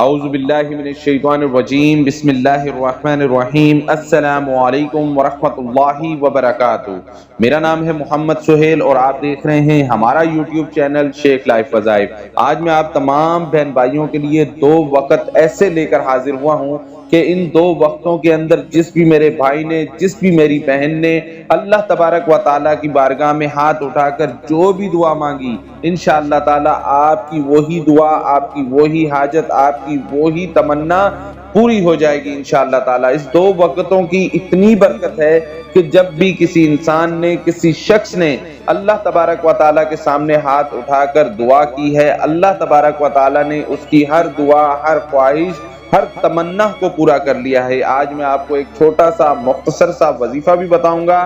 اعوذ باللہ من الشیطان الرجیم، بسم اللہ الرحمن الرحیم۔ السلام علیکم ورحمۃ اللہ وبرکاتہ۔ میرا نام ہے محمد سہیل اور آپ دیکھ رہے ہیں ہمارا یوٹیوب چینل شیخ لائف وظائف۔ آج میں آپ تمام بہن بھائیوں کے لیے 2 وقت ایسے لے کر حاضر ہوا ہوں کہ ان 2 وقتوں کے اندر جس بھی میرے بھائی نے، جس بھی میری بہن نے اللہ تبارک و تعالیٰ کی بارگاہ میں ہاتھ اٹھا کر جو بھی دعا مانگی، انشاءاللہ تعالیٰ آپ کی وہی دعا، آپ کی وہی حاجت، آپ کی وہی تمنا پوری ہو جائے گی انشاءاللہ تعالیٰ۔ اس 2 وقتوں کی اتنی برکت ہے کہ جب بھی کسی انسان نے، کسی شخص نے اللہ تبارک و تعالیٰ کے سامنے ہاتھ اٹھا کر دعا کی ہے، اللہ تبارک و تعالیٰ نے اس کی ہر دعا، ہر خواہش، ہر تمنا کو پورا کر لیا ہے۔ آج میں آپ کو ایک چھوٹا سا مختصر سا وظیفہ بھی بتاؤں گا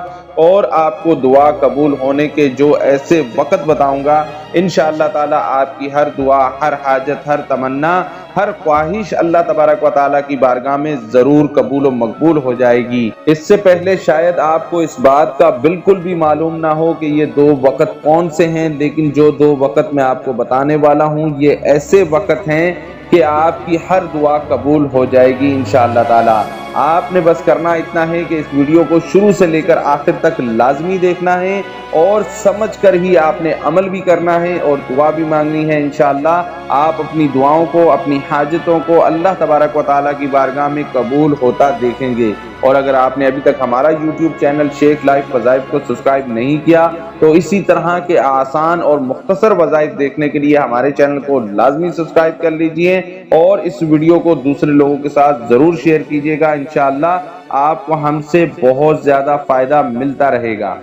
اور آپ کو دعا قبول ہونے کے جو ایسے وقت بتاؤں گا، انشاءاللہ تعالیٰ آپ کی ہر دعا، ہر حاجت، ہر تمنا، ہر خواہش اللہ تبارک و تعالیٰ کی بارگاہ میں ضرور قبول و مقبول ہو جائے گی۔ اس سے پہلے شاید آپ کو اس بات کا بالکل بھی معلوم نہ ہو کہ یہ 2 وقت کون سے ہیں، لیکن جو 2 وقت میں آپ کو بتانے والا ہوں یہ ایسے وقت ہیں کہ آپ کی ہر دعا قبول ہو جائے گی انشاءاللہ تعالیٰ۔ آپ نے بس کرنا اتنا ہے کہ اس ویڈیو کو شروع سے لے کر آخر تک لازمی دیکھنا ہے اور سمجھ کر ہی آپ نے عمل بھی کرنا ہے اور دعا بھی مانگنی ہے انشاءاللہ۔ آپ اپنی دعاؤں کو، اپنی حاجتوں کو اللہ تبارک و تعالیٰ کی بارگاہ میں قبول ہوتا دیکھیں گے۔ اور اگر آپ نے ابھی تک ہمارا یوٹیوب چینل شیخ لائف وظائف کو سبسکرائب نہیں کیا تو اسی طرح کے آسان اور مختصر وظائف دیکھنے کے لیے ہمارے چینل کو لازمی سبسکرائب کر لیجئے اور اس ویڈیو کو دوسرے لوگوں کے ساتھ ضرور شیئر کیجئے گا۔ انشاءاللہ آپ کو ہم سے بہت زیادہ فائدہ ملتا رہے گا۔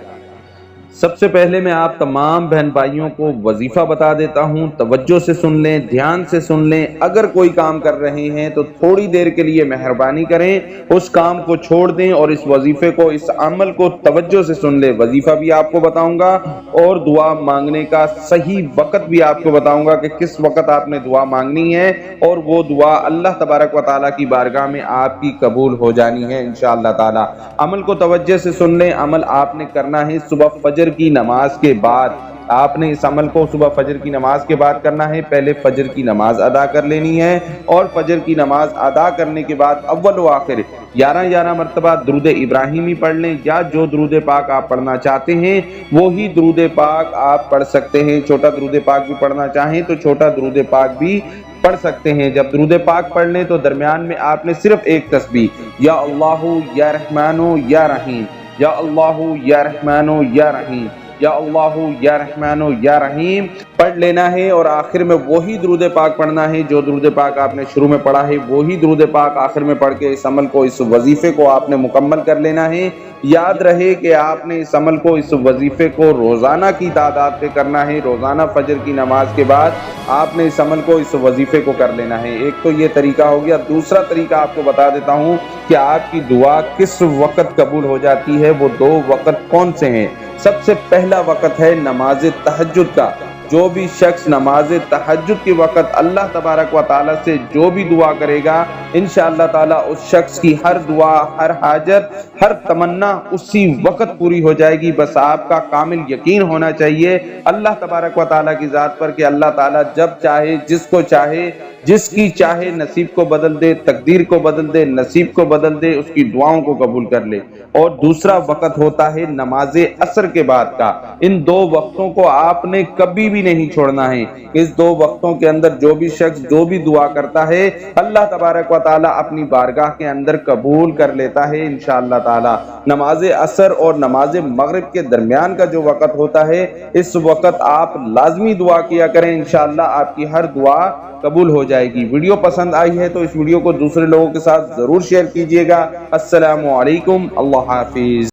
سب سے پہلے میں آپ تمام بہن بھائیوں کو وظیفہ بتا دیتا ہوں، توجہ سے سن لیں، دھیان سے سن لیں۔ اگر کوئی کام کر رہے ہیں تو تھوڑی دیر کے لیے مہربانی کریں، اس کام کو چھوڑ دیں اور اس وظیفے کو، اس عمل کو توجہ سے سن لیں۔ وظیفہ بھی آپ کو بتاؤں گا اور دعا مانگنے کا صحیح وقت بھی آپ کو بتاؤں گا کہ کس وقت آپ نے دعا مانگنی ہے اور وہ دعا اللہ تبارک و تعالیٰ کی بارگاہ میں آپ کی قبول ہو جانی ہے انشاءاللہ تعالیٰ۔ عمل کو توجہ سے سن لیں۔ عمل آپ نے کرنا ہے صبح فجر کی نماز کے بعد۔ آپ نے اس عمل کو صبح فجر کی نماز کے بعد کرنا ہے۔ پہلے فجر کی نماز ادا کر لینی ہے اور فجر کی نماز ادا کرنے کے بعد اول و آخر 11 مرتبہ درود ابراہیمی پڑھ لیں، یا جو درود پاک آپ پڑھنا چاہتے ہیں وہی درود پاک آپ پڑھ سکتے ہیں۔ چھوٹا درود پاک بھی پڑھنا چاہیں تو چھوٹا درود پاک بھی پڑھ سکتے ہیں۔ جب درود پاک پڑھ لیں تو درمیان میں آپ نے صرف ایک تسبیح یا اللہ یا رحمان یا رحیم، یا اللہ یا رحمان یا رحیم، یا اللہ یا رحمان یا رحیم پڑھ لینا ہے اور آخر میں وہی درود پاک پڑھنا ہے جو درود پاک آپ نے شروع میں پڑھا ہے، وہی درود پاک آخر میں پڑھ کے اس عمل کو، اس وظیفے کو آپ نے مکمل کر لینا ہے۔ یاد رہے کہ آپ نے اس عمل کو، اس وظیفے کو روزانہ کی تعداد پہ کرنا ہے۔ روزانہ فجر کی نماز کے بعد آپ نے اس عمل کو، اس وظیفے کو کر لینا ہے۔ ایک تو یہ طریقہ ہو گیا۔ دوسرا طریقہ آپ کو بتا دیتا ہوں کہ آپ کی دعا کس وقت قبول ہو جاتی ہے، وہ 2 وقت کون سے ہیں۔ سب سے پہلا وقت ہے نماز تہجد کا۔ جو بھی شخص نماز تہجد کے وقت اللہ تبارک و تعالیٰ سے جو بھی دعا کرے گا، انشاءاللہ تعالیٰ اس شخص کی ہر دعا، ہر حاجت، ہر تمنا اسی وقت پوری ہو جائے گی۔ بس آپ کا کامل یقین ہونا چاہیے اللہ تبارک و تعالیٰ کی ذات پر کہ اللہ تعالیٰ جب چاہے، جس کو چاہے، جس کی چاہے نصیب کو بدل دے، تقدیر کو بدل دے، نصیب کو بدل دے، اس کی دعاؤں کو قبول کر لے۔ اور دوسرا وقت ہوتا ہے نماز عصر کے بعد کا۔ ان 2 وقتوں کو آپ نے کبھی بھی نہیں چھوڑنا ہے۔ اس 2 وقتوں کے اندر جو بھی شخص جو بھی دعا کرتا ہے اللہ تبارک و تعالیٰ اپنی بارگاہ کے اندر قبول کر لیتا ہے انشاءاللہ تعالیٰ۔ نماز عصر اور نماز مغرب کے درمیان کا جو وقت ہوتا ہے، اس وقت آپ لازمی دعا کیا کریں، انشاءاللہ آپ کی ہر دعا قبول ہو جائے گی۔ ویڈیو پسند آئی ہے تو اس ویڈیو کو دوسرے لوگوں کے ساتھ ضرور شیئر کیجئے گا۔ السلام علیکم، اللہ حافظ۔